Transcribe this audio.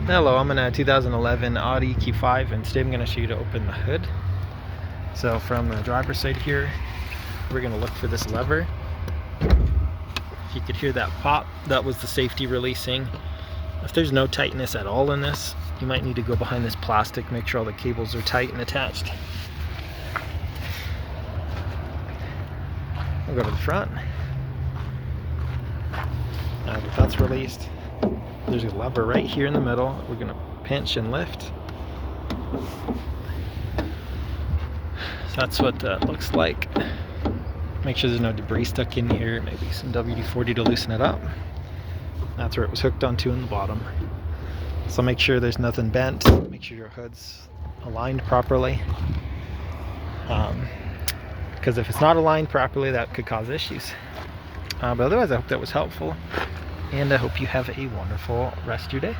Hello, I'm in a 2011 Audi Q5 and today I'm going to show you to open the hood. So from the driver's side here, we're going to look for this lever. If you could hear that pop, that was the safety releasing. If there's no tightness at all in this, you might need to go behind this plastic, make sure all the cables are tight and attached. We'll go to the front. Now that that's released, there's a lever right here in the middle. We're going to pinch and lift. So that's what that looks like. Make sure there's no debris stuck in here, maybe some WD-40 to loosen it up. That's where it was hooked onto in the bottom. So make sure there's nothing bent, make sure your hood's aligned properly. Because if it's not aligned properly, that could cause issues. But otherwise, I hope that was helpful, and I hope you have a wonderful rest of your day.